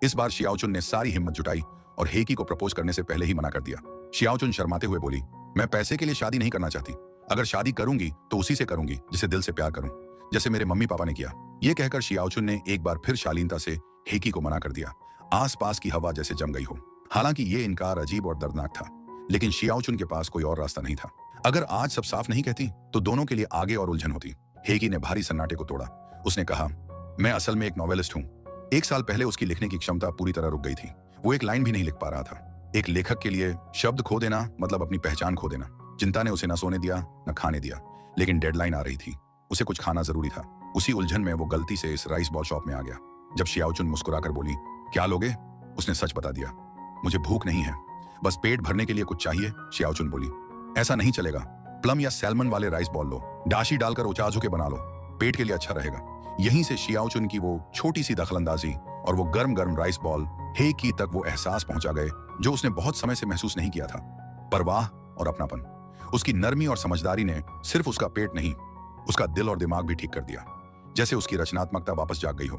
इस बार शियाओचुन ने सारी हिम्मत जुटाई और हेकी को प्रपोज करने से पहले ही मना कर दिया। शियाओचुन शर्माते हुए बोली, मैं पैसे के लिए शादी नहीं करना चाहती। अगर शादी करूंगी तो उसी से करूंगी जिसे दिल से प्यार करूं, जैसे मेरे मम्मी पापा ने किया। ये कहकर शियाओचुन ने एक बार फिर शालीनता से हेकी को मना कर दिया। आसपास की हवा जैसे जम गई हो। हालांकि ये इनकार अजीब और दर्दनाक था, लेकिन शियाओचुन के पास कोई और रास्ता नहीं था। अगर आज सब साफ नहीं कहती तो दोनों के लिए आगे और उलझन होती। हेकी ने भारी सन्नाटे को तोड़ा। उसने कहा, मैं असल में एक नॉवेलिस्ट हूं। 1 साल पहले उसकी लिखने की क्षमता पूरी तरह रुक गई थी। वो एक लाइन भी नहीं लिख पा रहा था। एक लेखक के लिए शब्द खो देना मतलब अपनी पहचान खो देना। चिंता ने उसे न सोने दिया न खाने दिया, लेकिन डेडलाइन आ रही थी। उसे कुछ खाना जरूरी था। उसी उलझन में वो गलती से इस राइस बॉल शॉप में आ गया। जब शियाओचुन मुस्कुराकर बोली, क्या लोगे? उसने सच बता दिया, मुझे भूख नहीं है, बस पेट भरने के लिए कुछ चाहिए। शियाओचुन बोली, ऐसा नहीं चलेगा। प्लम या सैल्मन वाले राइस बॉल लो, डाशी डालकर उचाजू के बना लो, पेट के लिए अच्छा रहेगा। यहीं से शियाओचुन की वो छोटी सी दखलंदाजी और वो गर्म गर्म राइस बॉल हेकी तक वो एहसास पहुंचा गए जो उसने बहुत समय से महसूस नहीं किया था। परवाह और अपनापन। उसकी नरमी और समझदारी ने सिर्फ उसका पेट नहीं, उसका दिल और दिमाग भी ठीक कर दिया। जैसे उसकी रचनात्मकता वापस जाग गई हो।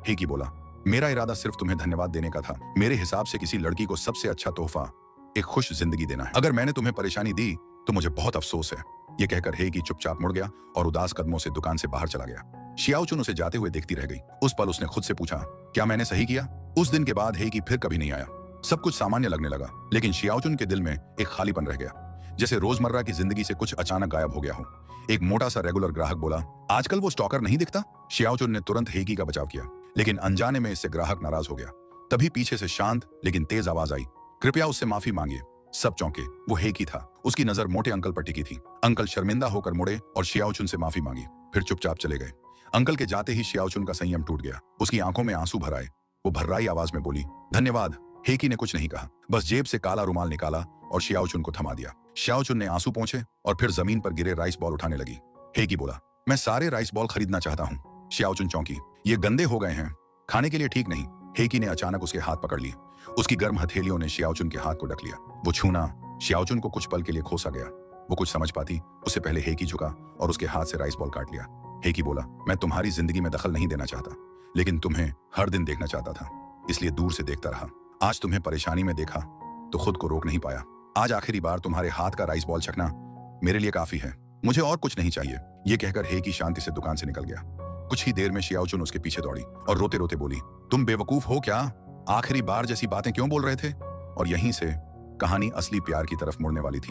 हेकी बोला, मेरा इरादा सिर्फ तुम्हें धन्यवाद देने का था। मेरे हिसाब से किसी लड़की को सबसे अच्छा तोहफा एक खुश जिंदगी देना है। अगर मैंने तुम्हें परेशानी दी तो मुझे बहुत अफसोस है। ये कहकर हेकी चुपचाप मुड़ गया और उदास कदमों से दुकान से बाहर चला गया। शियाओचुन उसे जाते हुए देखती रह गई। उस पल उसने खुद से पूछा, क्या मैंने सही किया? उस दिन के बाद हेकी फिर कभी नहीं आया। सब कुछ सामान्य लगने लगा, लेकिन शियाओचुन के दिल में एक खालीपन रह गया, जैसे रोजमर्रा की जिंदगी से कुछ अचानक गायब हो गया हो। एक मोटा सा रेगुलर ग्राहक बोला, आजकल वो स्टॉकर नहीं दिखता? शियाओचुन ने तुरंत हेकी का बचाव किया, लेकिन अनजाने में इससे ग्राहक नाराज हो गया। तभी पीछे से शांत लेकिन तेज आवाज आई, कृपया उससे माफी मांगिए। सब चौंके। वो हेकी था। उसकी नजर मोटे अंकल पर टिकी थी। अंकल शर्मिंदा होकर मुड़े और शियाओचुन से माफी मांगी, फिर चुपचाप चले गए। अंकल के जाते ही शियाओचुन का संयम टूट गया। उसकी आंखों में आंसू भर आए। वो भर्राई आवाज में बोली, धन्यवाद। हेकी ने कुछ नहीं कहा, बस जेब से काला रुमाल निकाला और शियाओचुन को थमा दिया। शियाओचुन ने आंसू पोंछे और फिर जमीन पर गिरे राइस बॉल उठाने लगी। हेकी बोला, मैं सारे राइस बॉल खरीदना चाहता हूँ। शियाओचुन चौंकी, ये गंदे हो गए हैं, खाने के लिए ठीक नहीं। हेकी ने अचानक उसके हाथ पकड़ लिए। उसकी गर्म हथेलियों ने शियाओचुन के हाथ को ढक लिया। वो छूना शियाओचुन को कुछ पल के लिए खोसा गया। वो कुछ समझ पाती उससे पहले हेकी झुका और उसके हाथ से राइस बॉल काट लिया। हेकी बोला, मैं तुम्हारी जिंदगी में दखल नहीं देना चाहता, लेकिन तुम्हें हर दिन देखना चाहता था, इसलिए दूर से देखता रहा। आज तुम्हें परेशानी में देखा तो खुद को रोक नहीं पाया। आज आखिरी बार तुम्हारे हाथ का राइस बॉल चखना मेरे लिए काफी है, मुझे और कुछ नहीं चाहिए। ये कहकर हेकी शांति से दुकान से निकल गया। कुछ ही देर में शियाओचुन उसके पीछे दौड़ी और रोते रोते बोली, तुम बेवकूफ हो क्या? आखिरी बार जैसी बातें क्यों बोल रहे थे? और यहीं से कहानी असली प्यार की तरफ मुड़ने वाली थी।